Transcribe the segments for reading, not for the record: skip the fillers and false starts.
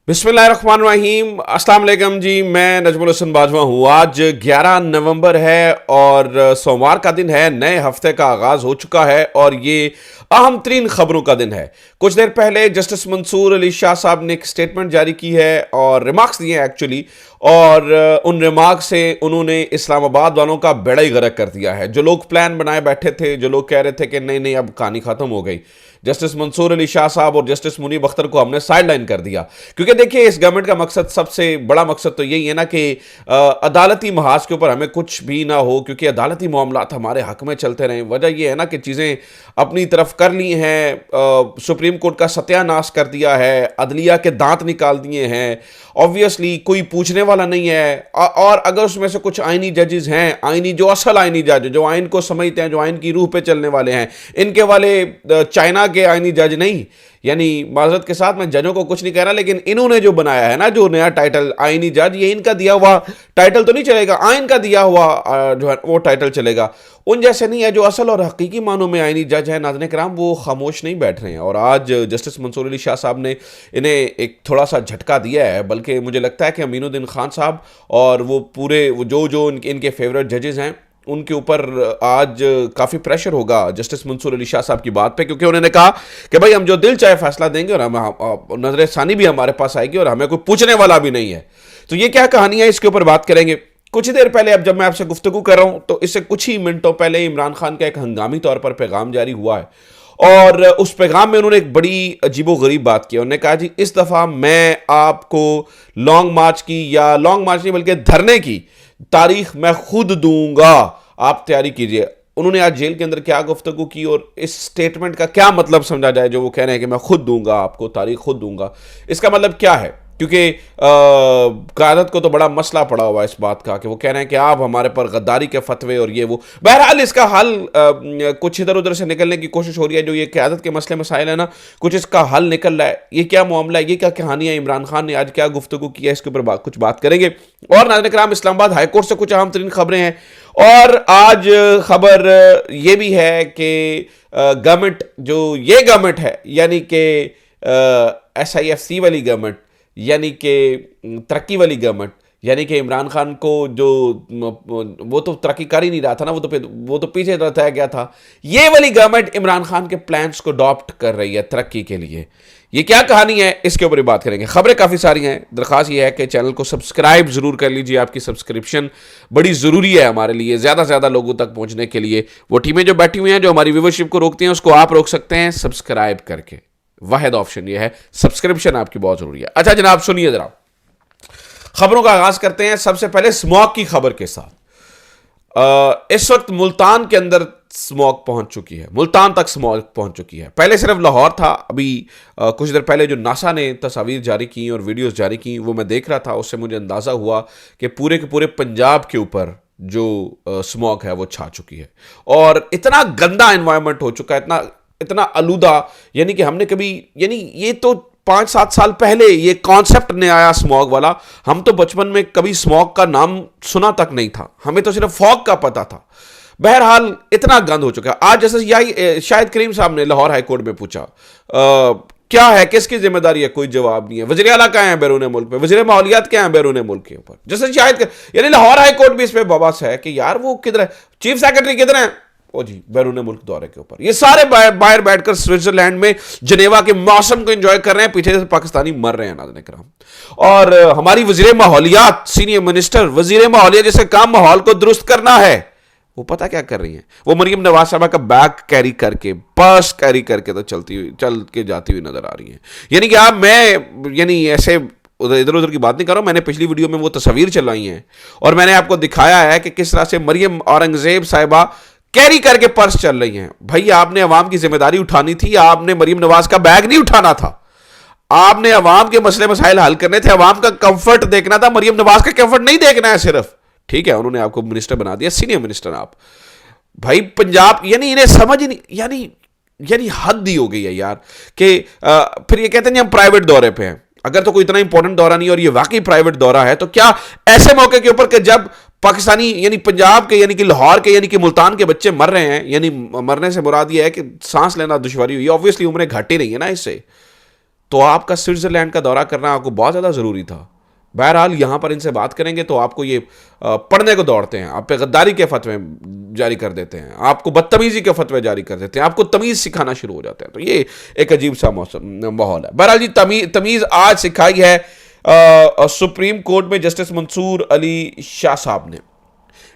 बिस्मिल्लाहिर्रहमानिर्रहीम, अस्सलाम वालेकुम जी। मैं नजमुल हसन बाजवा हूँ। आज 11 नवंबर है और सोमवार का दिन है। नए हफ्ते का आगाज हो चुका है और ये अहम तरीन खबरों का दिन है। कुछ देर पहले जस्टिस मंसूर अली शाह साहब ने एक स्टेटमेंट जारी की है और रिमार्क्स दिए हैं एक्चुअली, और उन रिमार्क्स से उन्होंने इस्लामाबाद वालों का बेड़ा ही गर्क कर दिया है। जो लोग प्लान बनाए बैठे थे, जो लोग कह रहे थे कि नहीं नहीं अब कहानी खत्म हो गई, जस्टिस मंसूर अली शाह साहब और जस्टिस मुनीब अख्तर को हमने साइड लाइन कर दिया। क्योंकि देखिए, इस गवर्नमेंट का मकसद, सबसे बड़ा मकसद तो यही है ना कि अदालती महाज के ऊपर हमें कुछ भी ना हो, क्योंकि अदालती मामलात हमारे हक में चलते रहें। वजह यह है ना कि चीज़ें अपनी तरफ कर ली हैं, सुप्रीम कोर्ट का सत्यानाश कर दिया है, अदलिया के दांत निकाल दिए हैं। ऑब्वियसली कोई पूछने वाला नहीं है, और अगर उसमें से कुछ आइनी जजेस हैं, आइनी जो असल आइनी जज, जो आइन को समझते हैं, जो आइन की रूह पे चलने वाले हैं, इनके वाले चाइना के आइनी जज नहीं। यानी माजरत के साथ मैं जजों को कुछ नहीं कह रहा, लेकिन इन्होंने जो बनाया है ना, जो नया टाइटल आइनी जज, ये इनका दिया हुआ टाइटल तो नहीं चलेगा, आइन का दिया हुआ जो है वो टाइटल चलेगा। उन जैसे नहीं है जो असल और हकीकी मानों में आइनी जज है। नाज़रीन किराम, वो खामोश नहीं बैठ रहे हैं। और आज जस्टिस मंसूर अली शाह साहब ने इन्हें एक थोड़ा सा झटका दिया है। बल्कि मुझे लगता है कि अमीनुद्दीन खान साहब और वो पूरे जो इनके फेवरेट जजेस हैं, उनके ऊपर आज काफ़ी प्रेशर होगा जस्टिस मंसूर अली शाह साहब की बात पे, क्योंकि उन्होंने कहा कि भाई हम जो दिल चाहे फैसला देंगे और हम नजर सानी भी हमारे पास आएगी और हमें कोई पूछने वाला भी नहीं है। तो ये क्या कहानी है, इसके ऊपर बात करेंगे। कुछ ही देर पहले, अब जब मैं आपसे गुफ्तगू कर रहा हूं तो इससे कुछ ही मिनटों पहले इमरान खान का एक हंगामी तौर पर पैगाम जारी हुआ है, और उस पैगाम में उन्होंने एक बड़ी अजीबोगरीब बात की। उन्होंने कहा जी, इस दफ़ा मैं आपको लॉन्ग मार्च की, या लॉन्ग मार्च नहीं बल्कि धरने की तारीख मैं खुद दूंगा, आप तैयारी कीजिए। उन्होंने आज जेल के अंदर क्या गुफ्तगू की और इस स्टेटमेंट का क्या मतलब समझा जाए जो वो कह रहे हैं कि मैं खुद दूंगा, आपको तारीख खुद दूंगा, इसका मतलब क्या है? क्योंकि क़यादत को तो बड़ा मसला पड़ा हुआ है इस बात का कि वो कह रहे हैं कि आप हमारे पर गद्दारी के फतवे और ये वो। बहरहाल इसका हल कुछ इधर उधर से निकलने की कोशिश हो रही है। जो ये क़यादत के मसले मसाइल है ना, कुछ इसका हल निकल रहा है। ये क्या मामला है, ये क्या कहानी है, इमरान खान ने आज क्या गुफ्तगू किया, इसके ऊपर कुछ बात करेंगे। और नाज़रीन किराम, इस्लामाबाद हाई कोर्ट से कुछ अहम तरीन खबरें हैं। और आज खबर ये भी है कि गवर्नमेंट, जो ये गवर्नमेंट है, यानी कि SIFC वाली गवर्नमेंट, यानी कि तरक्की वाली गवर्नमेंट, यानी कि इमरान खान को जो वो तो तरक्की कर ही नहीं रहा था ना, वो तो पीछे रह गया था। ये वाली गवर्नमेंट इमरान खान के प्लान्स को अडॉप्ट कर रही है तरक्की के लिए। ये क्या कहानी है, इसके ऊपर बात करेंगे। खबरें काफ़ी सारी हैं। दरख्वास्त ये है कि चैनल को सब्सक्राइब ज़रूर कर लीजिए। आपकी सब्सक्रिप्शन बड़ी ज़रूरी है हमारे लिए, ज़्यादा से ज़्यादा लोगों तक पहुँचने के लिए। वो टीमें जो बैठी हुई हैं, जो हमारी व्यूवरशिप को रोकती हैं, उसको आप रोक सकते हैं सब्सक्राइब करके। वाहिद ऑप्शन ये है, सब्सक्रिप्शन आपकी बहुत ज़रूरी है। अच्छा जनाब, सुनिए ज़रा, खबरों का आगाज़ करते हैं सबसे पहले स्मॉग की खबर के साथ। इस वक्त मुल्तान के अंदर स्मॉग पहुंच चुकी है, मुल्तान तक स्मॉग पहुंच चुकी है। पहले सिर्फ लाहौर था। अभी कुछ देर पहले जो नासा ने तस्वीर जारी की और वीडियोस जारी की, वो मैं देख रहा था, उससे मुझे अंदाज़ा हुआ कि पूरे के पूरे पंजाब के ऊपर जो स्मॉग है वो छा चुकी है। और इतना गंदा एनवायरनमेंट हो चुका है, इतना आलूदा, यानी कि हमने कभी, यानी ये तो 5-7 साल पहले ये कॉन्सेप्ट ने आया स्मॉग वाला। हम तो बचपन में कभी स्मॉग का नाम सुना तक नहीं था, हमें तो सिर्फ फॉग का पता था। बहरहाल इतना गंद हो चुका है। आज जैसे यही शाहिद करीम साहब ने लाहौर हाई कोर्ट में पूछा क्या है, किसकी जिम्मेदारी है, कोई जवाब नहीं है। वज़ीर आला क्या है बैरून मुल्क पे, वज़ीर माहौलियात क्या है बैरून मुल्क के ऊपर। जैसे शाहिद, यानी लाहौर हाई कोर्ट भी इस पे बवास है कि यार वो किधर है, चीफ सेक्रेटरी किधर है, ओ जी बैरून मुल्क दौरे के ऊपर। ये सारे बाहर बैठकर स्विट्जरलैंड में जनेवा के मौसम को एंजॉय कर रहे हैं, पीछे से पाकिस्तानी मर रहे हैं नाज़रीन किराम। और हमारी वज़ीर माहौलियात, सीनियर मिनिस्टर वज़ीर माहौलियात, जिसका काम माहौल को दुरुस्त करना है, वो पता क्या कर रही हैं, वो मरियम नवाज साहबा का बैग कैरी करके, पर्स कैरी करके तो चल के जाती हुई नजर आ रही हैं। यानी कि मैं यानी ऐसे इधर उधर की बात नहीं कर रहा हूं। मैंने पिछली वीडियो में वो तस्वीर चलाई हैं और मैंने आपको दिखाया है कि किस तरह से मरियम औरंगजेब साहिबा कैरी करके पर्स चल रही हैं। भाई, आपने अवाम की जिम्मेदारी उठानी थी, आपने मरियम नवाज का बैग नहीं उठाना था, आपने अवाम के मसले मसाइल हल करने थे, अवाम का कंफर्ट देखना था, मरियम नवाज का कंफर्ट नहीं देखना है सिर्फ। ठीक है, उन्होंने आपको मिनिस्टर बना दिया, सीनियर मिनिस्टर आप। भाई पंजाब, यानी इन्हें समझ ही नहीं, यानी हद ही हो गई है यार। कि फिर ये कहते हैं हम प्राइवेट दौरे पे हैं। अगर तो कोई इतना इंपॉर्टेंट दौरा नहीं और ये वाकई प्राइवेट दौरा है, तो क्या ऐसे मौके के ऊपर कि जब पाकिस्तानी, यानी पंजाब के, यानी कि लाहौर के, यानी कि मुल्तान के बच्चे मर रहे हैं, यानी मरने से मुराद ये है कि सांस लेना दुश्वारी हुई, ऑब्वियसली उम्रें घट ही रही है ना इससे, तो आपका स्विट्जरलैंड का दौरा करना आपको बहुत ज़्यादा ज़रूरी था। बहरहाल यहाँ पर इनसे बात करेंगे तो आपको ये पढ़ने को दौड़ते हैं, आप पे गद्दारी के फतवे जारी कर देते हैं, आपको बदतमीजी के फतवे जारी कर देते हैं, आपको तमीज़ सिखाना शुरू हो जाते हैं। तो ये एक अजीब सा माहौल है। बहरहाल जी तमीज़ आज सिखाई है सुप्रीम कोर्ट में जस्टिस मंसूर अली शाह साहब ने।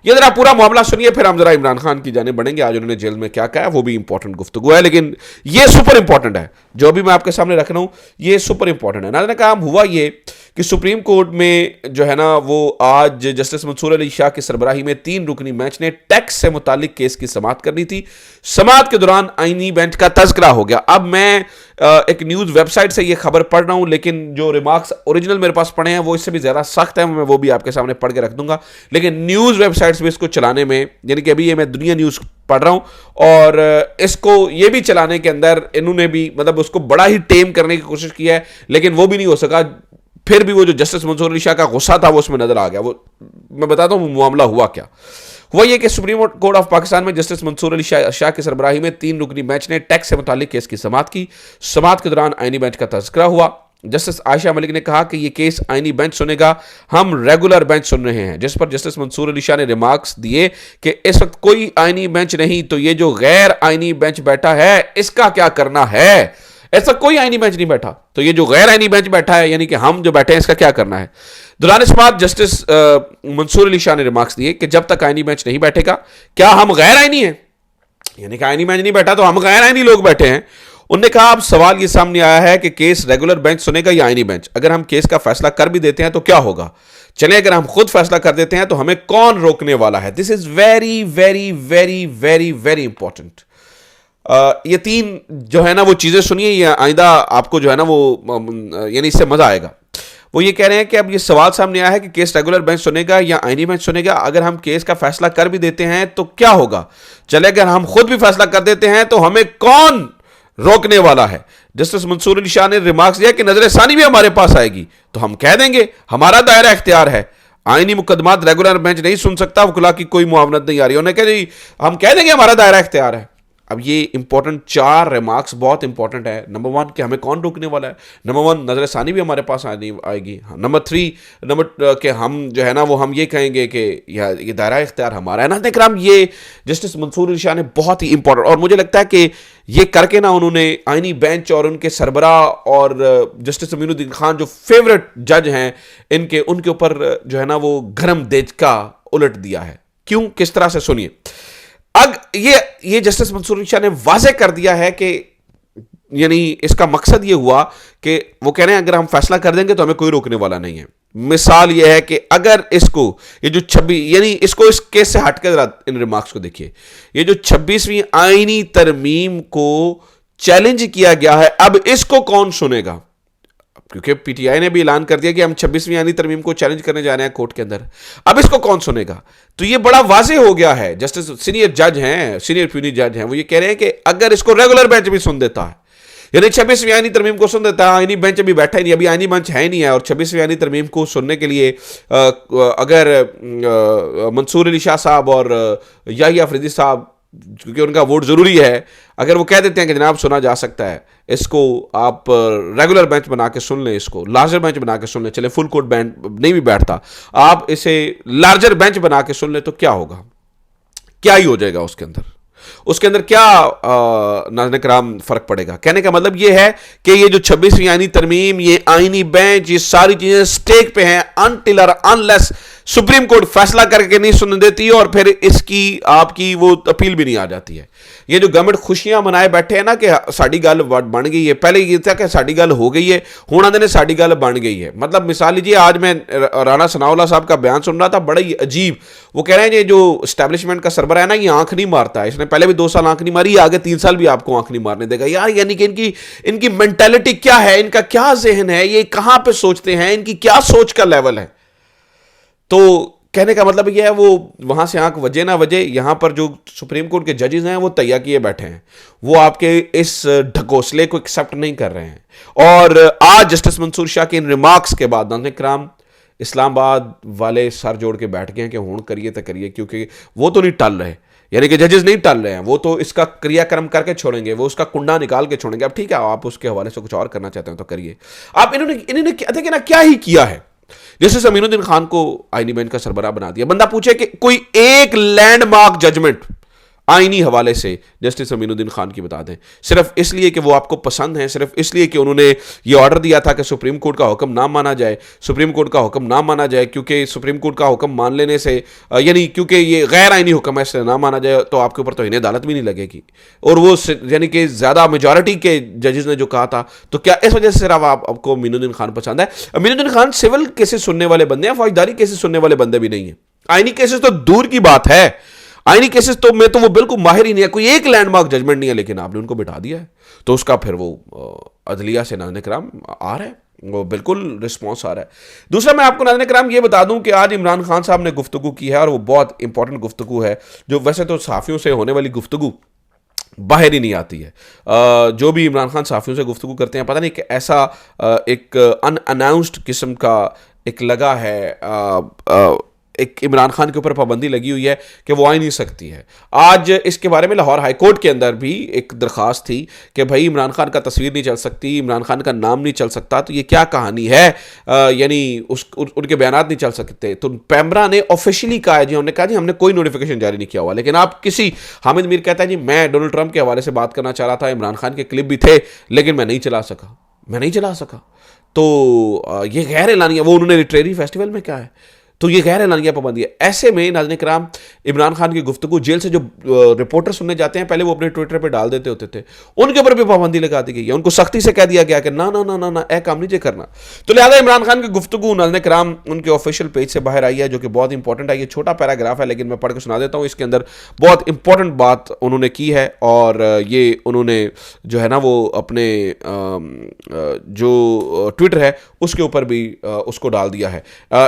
ये जरा पूरा मामला सुनिए, फिर हम जरा इमरान खान की जाने बढ़ेंगे। आज उन्होंने जेल में क्या कहा है वो भी इंपॉर्टेंट गुफ्तगू है, लेकिन ये सुपर इंपॉर्टेंट है जो भी मैं आपके सामने रख रहा हूं, ये सुपर इंपॉर्टेंट है। नाज़रीन काम हुआ ये कि सुप्रीम कोर्ट में जो है ना वो आज जस्टिस मंसूर अली शाह की सरबराही में 3 रुकनी बेंच ने टैक्स से मुतालिक केस की समाअत करनी थी। समाअत के दौरान आईनी बेंच का तज़किरा हो गया। अब मैं एक न्यूज़ वेबसाइट से ये खबर पढ़ रहा हूं, लेकिन जो रिमार्क्स ओरिजिनल मेरे पास पढ़े हैं वो इससे भी ज़्यादा सख्त है, मैं वो भी आपके सामने पढ़ के रख दूंगा। लेकिन न्यूज़ वेबसाइट्स भी इसको चलाने में, यानी कि अभी ये मैं दुनिया न्यूज़ पढ़ रहा हूं और इसको ये भी चलाने के अंदर इन्होंने भी मतलब उसको बड़ा ही टेम करने की कोशिश की है, लेकिन वो भी नहीं हो सका। फिर भी वो जो जस्टिस मंसूर अली शाह का गुस्सा था वो उसमें नजर आ गया। वो मैं बताता हूं मामला हुआ क्या। हुआ ये कि सुप्रीम कोर्ट ऑफ पाकिस्तान में जस्टिस मंसूर अली शाह की सरबराही में 3 रुकनी बेंच ने टैक्स से मुतालिक केस की समाअत की। समाअत के दौरान आईनी बेंच का तज़किरा हुआ। जस्टिस आयशा मलिक ने कहा कि यह केस आईनी बेंच सुनेगा, हम रेगुलर बेंच सुन रहे हैं। जिस पर जस्टिस मंसूर अली शाह ने रिमार्क्स दिए कि इस वक्त कोई आईनी बेंच नहीं, तो ये जो गैर आईनी बेंच बैठा है इसका क्या करना है। ऐसा कोई आईनी बेंच नहीं बैठा, तो ये जो गैर आईनी बेंच बैठा है यानी कि हम जो बैठे हैं इसका क्या करना है। दौरान इस बात जस्टिस मंसूर अली शाह ने रिमार्क्स दिए कि जब तक आईनी बेंच नहीं बैठेगा, क्या हम गैर आईनी हैं, यानी कि आईनी बेंच नहीं बैठा तो हम गैर आईनी लोग बैठे हैं। उन्होंने कहा अब सवाल ये सामने आया है कि केस रेगुलर बेंच सुनेगा या आईनी बेंच। अगर हम केस का फैसला कर भी देते हैं तो क्या होगा। चले अगर हम खुद फैसला कर देते हैं तो हमें कौन रोकने वाला है। This is very very very very very important. ये 3 जो है ना वो चीज़ें सुनिए, ये आइंदा आपको जो है ना वो यानी इससे मज़ा आएगा। वो ये कह रहे हैं कि अब ये सवाल सामने आया है कि केस रेगुलर बेंच सुनेगा या आईनी बेंच सुनेगा। अगर हम केस का फैसला कर भी देते हैं तो क्या होगा। चले अगर हम खुद भी फैसला कर देते हैं तो हमें कौन रोकने वाला है। जस्टिस मंसूर अली शाह ने रिमार्क्स दिया कि नजर सानी भी हमारे पास आएगी तो हम कह देंगे हमारा दायरा इख्तियार है, आईनी मुकदमात रेगुलर बेंच नहीं सुन सकता, वकुला की कोई मुआवनत नहीं आ रही। उन्होंने कहा जी हम कह देंगे हमारा दायरा इख्तियार है। अब ये इंपॉर्टेंट 4 रिमार्क्स बहुत इंपॉर्टेंट है। नंबर 1 कि हमें कौन रोकने वाला है। नंबर 1 नजर सानी भी हमारे पास आएगी। नंबर 3 कि हम जो है ना वो हम ये कहेंगे कि ये दायरा इख्तियार हमारा है ना। इकराम ये जस्टिस मंसूर अली शाह ने बहुत ही इंपॉर्टेंट, और मुझे लगता है कि ये करके ना उन्होंने आईनी बेंच और उनके सरबरा और जस्टिस अमीनुद्दीन खान जो फेवरेट जज हैं उनके ऊपर जो है ना वो गरम देचका उलट दिया है। क्यों, किस तरह से, सुनिए। अब ये जस्टिस मंसूर अली शाह ने वाज़ेह कर दिया है कि यानी इसका मकसद ये हुआ कि वो कह रहे हैं अगर हम फैसला कर देंगे तो हमें कोई रोकने वाला नहीं है। मिसाल ये है कि अगर इसको ये जो 26 यानी इसको इस केस से हटकर जरा इन रिमार्क्स को देखिए, ये जो 26वीं आईनी तरमीम को चैलेंज किया गया है, अब इसको कौन सुनेगा। क्योंकि पीटीआई ने भी ऐलान कर दिया कि हम 26वीं आईनी तरमीम को चैलेंज करने जा रहे हैं कोर्ट के अंदर, अब इसको कौन सुनेगा। तो ये बड़ा वाज़ेह हो गया है। जस्टिस सीनियर जज हैं, सीनियर प्यूनी जज हैं, वो ये कह रहे हैं कि अगर इसको रेगुलर बेंच भी सुन देता है, यानी 26वीं आईनी तरमीम को सुन देता है, आईनी बेंच अभी बैठा ही नहीं, अभी आईनी बेंच है ही नहीं है, और 26वीं आईनी तरमीम को सुनने के लिए अगर मंसूर अली शाह साहब और याहिया अफरीदी साहब, क्योंकि उनका वोट जरूरी है, अगर वो कह देते हैं कि जनाब सुना जा सकता है, इसको आप रेगुलर बेंच बना के सुन लें, इसको लार्जर बेंच बना के सुन लें, चले फुल कोर्ट बेंच नहीं भी बैठता, आप इसे लार्जर बेंच बना के सुन लें, तो क्या होगा, क्या ही हो जाएगा उसके अंदर क्या नाज़रीन कराम फर्क पड़ेगा। कहने का मतलब यह है कि ये जो 26वीं आईनी तरमीम, ये आईनी बेंच, ये सारी चीजें स्टेक पे हैं अनटिल और अनलेस सुप्रीम कोर्ट फैसला करके नहीं सुन देती और फिर इसकी आपकी वो अपील भी नहीं आ जाती है। ये जो गवर्नमेंट खुशियां मनाए बैठे हैं ना कि साड़ी गल बन गई है, पहले ये था कि साड़ी गल हो गई है, हुण आंदे ने साड़ी गल बन गई है। मतलब मिसाल लीजिए, आज मैं राना सनाउल्लाह साहब का बयान सुन रहा था, बड़ा ही अजीब। वो कह रहे हैं ये जो एस्टैब्लिशमेंट का सरबरा है ना, ये आंख नहीं मारता है, इसने पहले भी 2 साल आंख नहीं मारी, आगे 3 साल भी आपको आंख नहीं मारने देगा। यार यानी कि इनकी मेंटालिटी क्या है, इनका क्या जहन है, ये कहां पे सोचते हैं, इनकी क्या सोच का लेवल है। तो कहने का मतलब यह है, वो वहां से आंख वजे ना वजे, यहां पर जो सुप्रीम कोर्ट के जजेस हैं वो तैयार किए बैठे हैं, वो आपके इस ढकोसले को एक्सेप्ट नहीं कर रहे हैं। और आज जस्टिस मंसूर शाह के इन रिमार्क्स के बाद नाज़रीन किराम इस्लामाबाद वाले सर जोड़ के बैठ गए हैं कि हुण करिए तो करिए, क्योंकि वो तो नहीं टल रहे। यानी कि जजेस नहीं टल रहे हैं, वो तो इसका क्रियाक्रम करके छोड़ेंगे, वो उसका कुंडा निकाल के छोड़ेंगे। अब ठीक है, आप उसके हवाले से कुछ और करना चाहते हैं तो करिए। आप इन्होंने देखिए ना क्या ही किया है। जैसे अमीनुद्दीन खान को आईनी बेंच का सरबराह बना दिया। बंदा पूछे कि कोई एक लैंडमार्क जजमेंट आईनी हवाले से जस्टिस अमीनुद्दीन खान की बता दें, सिर्फ इसलिए कि वो आपको पसंद है, सिर्फ इसलिए कि उन्होंने ये ऑर्डर दिया था कि सुप्रीम कोर्ट का हुक्म ना माना जाए, सुप्रीम कोर्ट का हुक्म ना माना जाए क्योंकि सुप्रीम कोर्ट का हुक्म मान लेने से यानी क्योंकि ये गैर आईनी हुक्म है इसलिए ना माना जाए तो आपके ऊपर तो इन्हें अदालत भी नहीं लगेगी। और वो यानी कि ज़्यादा मेजॉरिटी के जजेस ने जो कहा था, तो क्या इस वजह से सिर्फ आपको अमीनुद्दीन खान पसंद है? अमीनुद्दीन खान सिविल केसेस सुनने वाले बंदे हैं, फौजदारी केसेस सुनने वाले बंदे भी नहीं है। आईनी केसेस तो दूर की बात है, आईनी केसेस तो में तो वो बिल्कुल माहिर ही नहीं है, कोई एक लैंडमार्क जजमेंट नहीं है, लेकिन आपने उनको बिठा दिया है। तो उसका फिर वो अदलिया से नाज़रीन किराम आ रहा है, वो बिल्कुल रिस्पॉन्स आ रहा है। दूसरा मैं आपको नाज़रीन किराम ये बता दूं कि आज इमरान खान साहब ने गुफ्तगू की है और वो बहुत इंपॉर्टेंट गुफ्तगू है, जो वैसे तो सहाफ़ियों से होने वाली गुफ्तगू बाहर ही नहीं आती है। जो भी इमरान खान सहाफ़ियों से गुफ्तगू करते हैं, पता नहीं कि ऐसा एक अनअनाउंस्ड किस्म का एक लगा है, एक इमरान खान के ऊपर पाबंदी लगी हुई है कि वो आ ही नहीं सकती है। आज इसके बारे में लाहौर हाई कोर्ट के अंदर भी एक दरख्वास्त थी कि भाई इमरान खान का तस्वीर नहीं चल सकती, इमरान खान का नाम नहीं चल सकता, तो ये क्या कहानी है? यानी उनके बयानात नहीं चल सकते। तो पैमरा ने ऑफिशियली कहा है जी, उन्होंने कहा जी हमने कोई नोटिफिकेशन जारी नहीं किया हुआ। लेकिन आप किसी हामिद मीर कहता है जी मैं डोनाल्ड ट्रंप के हवाले से बात करना चाह रहा था, इमरान खान के क्लिप भी थे लेकिन मैं नहीं चला सका। तो ये गैर एलानिया, वो उन्होंने लिटरेरी फेस्टिवल में क्या है, तो ये गैर एलानिया पाबंदी है। ऐसे में नाज़रीन किराम इमरान खान की गुफ्तगू जेल से जो रिपोर्टर सुनने जाते हैं, पहले वो अपने ट्विटर पे डाल देते होते थे, उनके ऊपर भी पाबंदी लगा दी गई है। उनको सख्ती से कह दिया गया कि ना ना ना ना ना ए काम नहीं करना। तो लिहाजा इमरान खान की गुफ्तगू नाज़रीन किराम उनके ऑफिशियल पेज से बाहर आई है, जो कि बहुत इंपॉर्टेंट है। ये छोटा पैराग्राफ है लेकिन मैं पढ़ के सुना देता हूँ। इसके अंदर बहुत इंपॉर्टेंट बात उन्होंने की है और ये उन्होंने जो है ना वो अपने जो ट्विटर है उसके ऊपर भी उसको डाल दिया है।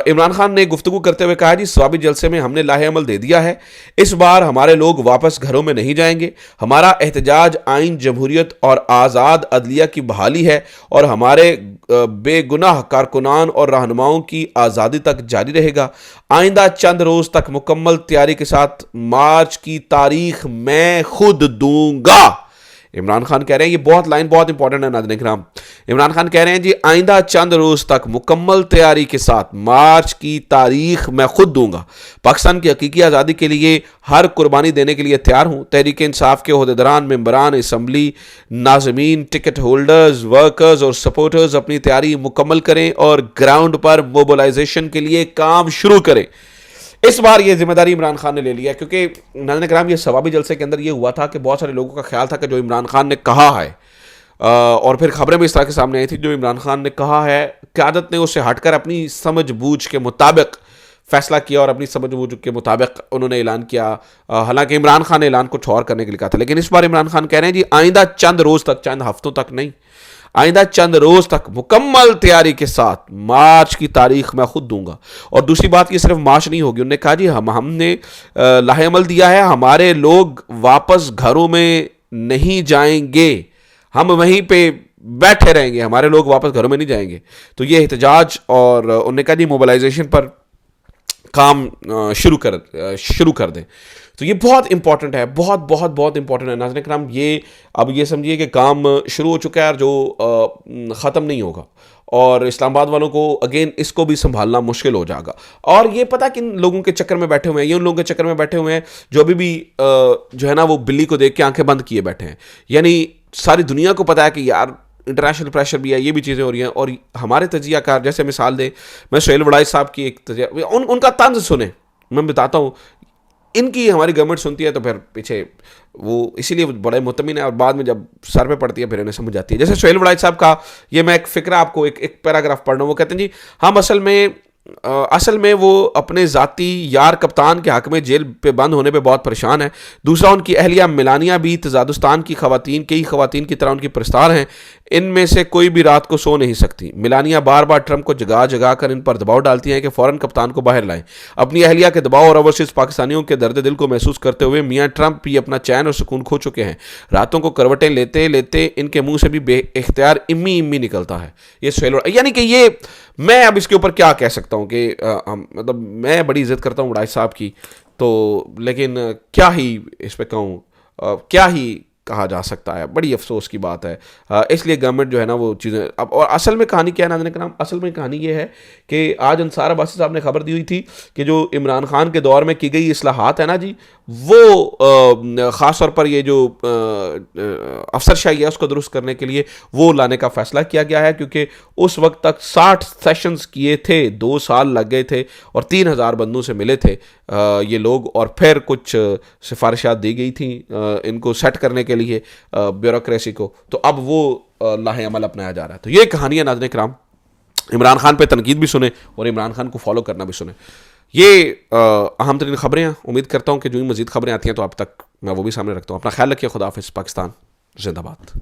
इमरान खान ने गुफ्तगू करते हुए कहा जी स्वाबी जलसे में हमने लाहे अमल दे दिया है, इस बार हमारे लोग वापस घरों में नहीं जाएंगे। हमारा एहतजाज आइन, जमहूरियत और आज़ाद अदलिया की बहाली है और हमारे बेगुनाह कारकुनान और रहनुमाओं की आज़ादी तक जारी रहेगा। आइंदा चंद रोज़ तक मुकम्मल तैयारी के साथ मार्च की तारीख मैं खुद दूंगा। इमरान खान कह रहे हैं, ये बहुत लाइन बहुत इंपॉर्टेंट है नाज़रीन किराम। इमरान खान कह रहे हैं जी आइंदा चंद रोज़ तक मुकम्मल तैयारी के साथ मार्च की तारीख मैं खुद दूंगा। पाकिस्तान की हकीकी आज़ादी के लिए हर कुर्बानी देने के लिए तैयार हूँ। तहरीक इंसाफ के ओहदेदारान, मेंबरान assembly, nazmeen, ticket holders, workers और सपोर्टर्स अपनी तैयारी मुकम्मल करें और ग्राउंड पर मोबिलाइजेशन के लिए काम शुरू करें। इस बार ये जिम्मेदारी इमरान खान ने ले लिया, क्योंकि नाज़रीन किराम ये सवाबी जलसे के अंदर ये हुआ था कि बहुत सारे लोगों का ख्याल था कि जो इमरान खान ने कहा है, और फिर खबरें भी इस तरह के सामने आई थी, जो इमरान खान ने कहा है क़यादत ने उससे हटकर अपनी समझ बूझ के मुताबिक फैसला किया और अपनी समझ बूझ के मुताबिक उन्होंने ऐलान किया। हालांकि इमरान खान ने ऐलान कुछ और करने के लिए कहा था, लेकिन इस बार इमरान खान कह रहे हैं जी आइंदा चंद रोज़ तक, चंद हफ्तों तक नहीं, आइंदा चंद रोज तक मुकम्मल तैयारी के साथ मार्च की तारीख मैं खुद दूंगा। और दूसरी बात, ये सिर्फ मार्च नहीं होगी। उन्होंने कहा जी हमने लाहेअमल दिया है, हमारे लोग वापस घरों में नहीं जाएंगे, हम वहीं पे बैठे रहेंगे, हमारे लोग वापस घरों में नहीं जाएंगे। तो ये एहतजाज, और उन्होंने कहा जी मोबिलाइजेशन पर काम शुरू कर दें। तो ये बहुत इंपॉर्टेंट है, बहुत बहुत बहुत इंपॉर्टेंट है नाज़रीन किराम। ये अब ये समझिए कि काम शुरू हो चुका है और जो ख़त्म नहीं होगा, और इस्लामाबाद वालों को अगेन इसको भी संभालना मुश्किल हो जाएगा। और ये पता किन लोगों के चक्कर में बैठे हुए हैं, ये उन लोगों के चक्कर में बैठे हुए हैं जो अभी भी जो है ना वो बिल्ली को देख के आंखें बंद किए बैठे हैं। यानी सारी दुनिया को पता है कि यार इंटरनेशनल प्रेशर भी है, ये भी चीज़ें हो रही हैं, और हमारे तजियाकार, जैसे मिसाल दें, मैं सुहेल वड़ाई साहब की एक तजिया उनका तंज सुने, मैं बताता हूँ। इनकी हमारी गवर्नमेंट सुनती है तो फिर पीछे वो इसीलिए बड़े मुतमिन है, और बाद में जब सर पे पड़ती है फिर इन्हें समझ आती है। जैसे सुहेल वड़ाई साहब का ये मैं एक फ़िक्रा आपको एक पैराग्राफ पढ़ रहा हूँ। वो कहते हैं जी हम असल में वो अपने ज़ाती यार कप्तान के हक़ में जेल पे बंद होने पे बहुत परेशान है। दूसरा, उनकी अहलिया मिलानिया भी तजादुस्तान की कई ख़वातीन की तरह उनकी प्रस्तार हैं। इनमें से कोई भी रात को सो नहीं सकती। मिलानिया बार बार ट्रंप को जगा कर इन पर दबाव डालती हैं कि फ़ौरन कप्तान को बाहर लाएं। अपनी अहलिया के दबाव और ओवरसीज़ पाकिस्तानियों के दर्द दिल को महसूस करते हुए मियाँ ट्रंप भी अपना चैन और सुकून खो चुके हैं। रातों को करवटें लेते लेते इनके मुंह से भी बेइख्तियार इम्मी इम्मी निकलता है। ये सुहेल, यानी कि ये मैं अब इसके ऊपर क्या कह सकता हूँ कि मतलब मैं बड़ी इज्जत करता हूँ वड़ाई साहब की, तो लेकिन क्या ही इस पे कहूँ, क्या ही कहा जा सकता है, बड़ी अफसोस की बात है। इसलिए गवर्नमेंट जो है ना वो चीज़ें अब, और असल में कहानी क्या है नाज़रीन कराम, असल में कहानी ये है कि आज अंसार अब्बासी साहब ने खबर दी हुई थी कि जो इमरान खान के दौर में की गई इस्लाहात है ना जी, वो ख़ास तौर पर ये जो अफसरशाही है उसको दुरुस्त करने के लिए वो लाने का फैसला किया गया है, क्योंकि उस वक्त तक 60 सेशंस किए थे, 2 साल लग गए थे और 3,000 बंदों से मिले थे ये लोग, और फिर कुछ सिफारिशात दी गई थी इनको सेट करने के लिए ब्यूरोक्रेसी को, तो अब वो लाहे अमल अपनाया जा रहा है। तो ये कहानी है नाज़रीन किराम, इमरान खान पे तनकीद भी सुने और इमरान खान को फॉलो करना भी सुने। ये अहम तरीन खबरें हैं। उम्मीद करता हूँ कि जो ही मज़ीद खबरें आती हैं तो अब तक मैं वो भी सामने रखता हूँ। अपना ख्याल रखिए। खुदा हाफिज़। पाकिस्तान जिंदाबाद।